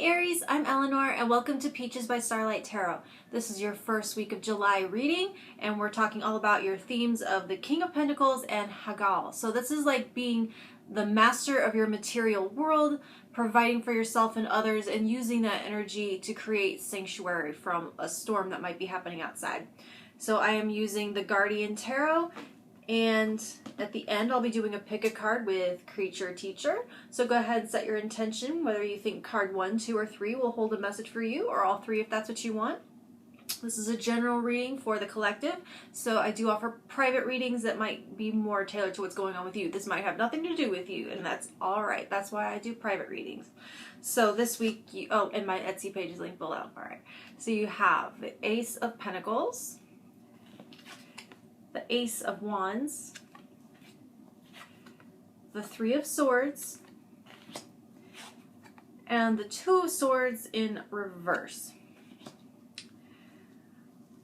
Aries, I'm Eleanor and welcome to Peaches by Starlight Tarot. This is your first week of July reading and we're talking all about your themes of the King of Pentacles and Hagal. So this is like being the master of your material world, providing for yourself and others, and using that energy to create sanctuary from a storm that might be happening outside. So I am using the Guardian Tarot, and at the end I'll be doing a pick a card with Creature Teacher. So go ahead and set your intention, whether you think card 1, 2, or 3 will hold a message for you, or all 3 if that's what you want. This is a general reading for the collective, so I do offer private readings that might be more tailored to what's going on with you. This might have nothing to do with you, and that's alright. That's why I do private readings. So this week, and my Etsy page is linked below. Alright, so you have the Ace of Pentacles, the Ace of Wands, the Three of Swords, and the Two of Swords in reverse.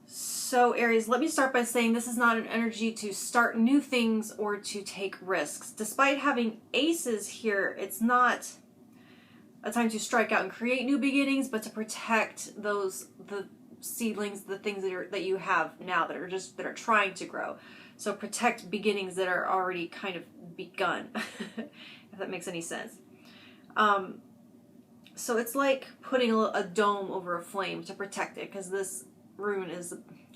So Aries, let me start by saying this is not an energy to start new things or to take risks. Despite having aces here, it's not a time to strike out and create new beginnings, but to protect the seedlings, the things that you have now that are trying to grow. So protect beginnings that are already kind of begun, if that makes any sense. So it's like putting a dome over a flame to protect it, because this rune is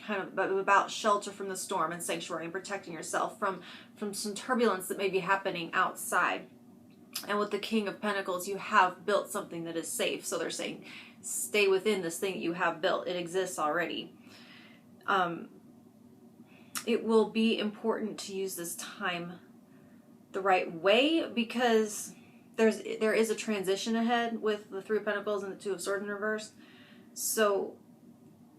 kind of about shelter from the storm and sanctuary and protecting yourself from some turbulence that may be happening outside. And with the King of Pentacles, you have built something that is safe. So they're saying, stay within this thing that you have built. It exists already. It will be important to use this time the right way, because there is a transition ahead with the Three of Pentacles and the Two of Swords in reverse. So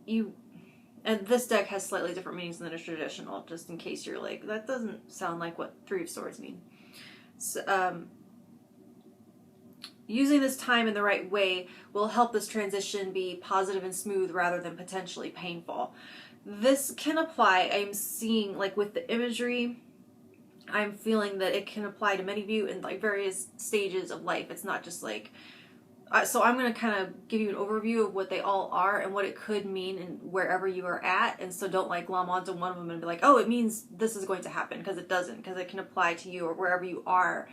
and this deck has slightly different meanings than the traditional, just in case you're like, that doesn't sound like what Three of Swords mean. So, using this time in the right way will help this transition be positive and smooth rather than potentially painful. This can apply, I'm seeing, like with the imagery, I'm feeling that it can apply to many of you in like various stages of life. It's not just like, so I'm going to kind of give you an overview of what they all are and what it could mean and wherever you are at. And so don't like glom onto one of them and be like, oh, it means this is going to happen, because it doesn't, because it can apply to you or wherever you are.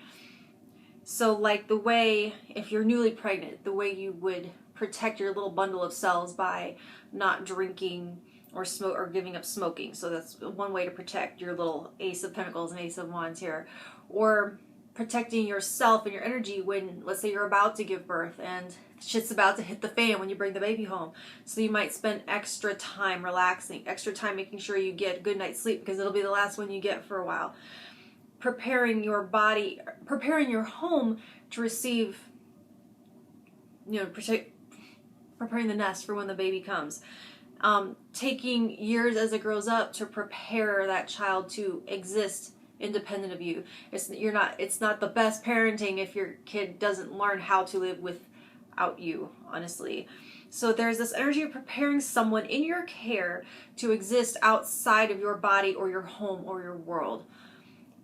So like the way, if you're newly pregnant, the way you would protect your little bundle of cells by not drinking or smoke or giving up smoking. So that's one way to protect your little Ace of Pentacles and Ace of Wands here. Or protecting yourself and your energy when, let's say, you're about to give birth and shit's about to hit the fan when you bring the baby home. So you might spend extra time relaxing, extra time making sure you get a good night's sleep, because it'll be the last one you get for a while. Preparing your body, preparing your home to receive, preparing the nest for when the baby comes. Taking years as it grows up to prepare that child to exist independent of you. It's not the best parenting if your kid doesn't learn how to live without you, honestly. So there's this energy of preparing someone in your care to exist outside of your body or your home or your world.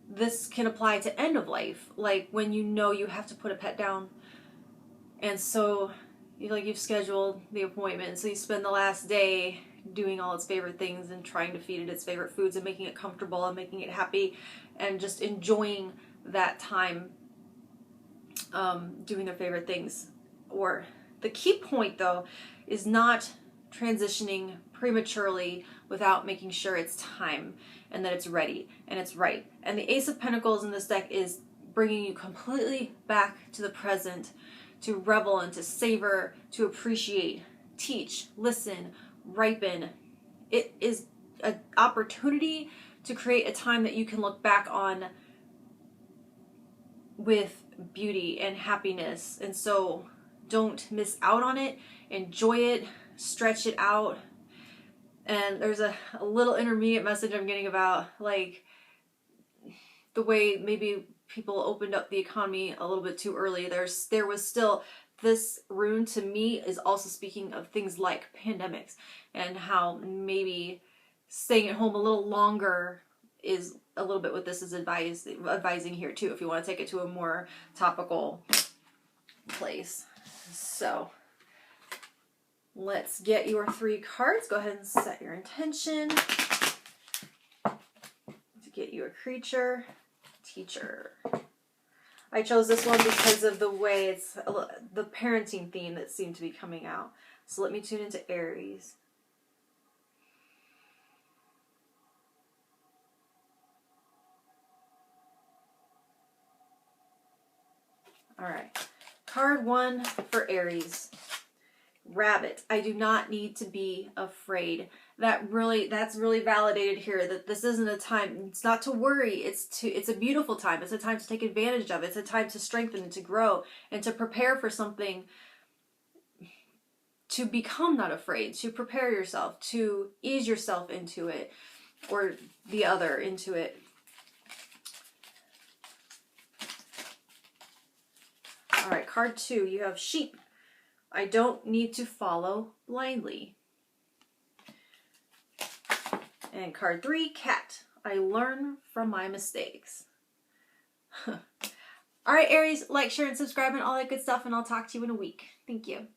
This can apply to end of life, like when you know you have to put a pet down, and so you've scheduled the appointment, so you spend the last day doing all its favorite things and trying to feed it its favorite foods and making it comfortable and making it happy and just enjoying that time doing their favorite things. Or the key point though is not transitioning prematurely without making sure it's time and that it's ready and it's right. And the Ace of Pentacles in this deck is bringing you completely back to the present, to revel and to savor, to appreciate, teach, listen, ripen. It is an opportunity to create a time that you can look back on with beauty and happiness. And so don't miss out on it. Enjoy it. Stretch it out. And there's a little intermediate message I'm getting about like the way maybe people opened up the economy a little bit too early. There was still, this rune to me is also speaking of things like pandemics and how maybe staying at home a little longer is a little bit what this is advising here too, if you want to take it to a more topical place. So Let's get your 3 cards. Go ahead and set your intention to get you a creature, teacher. I chose this one because of the way it's the parenting theme that seemed to be coming out. So let me tune into Aries. All right. Card 1 for Aries. Rabbit. I do not need to be afraid. That's really validated here, that this isn't a time, it's not to worry, it's a beautiful time. It's a time to take advantage of. It's a time to strengthen and to grow and to prepare for something, to become not afraid, to prepare yourself, to ease yourself into it, or the other into it. All right, card 2, you have sheep. I don't need to follow blindly. And card 3, cat. I learn from my mistakes. All right, Aries, like, share, and subscribe and all that good stuff, and I'll talk to you in a week. Thank you.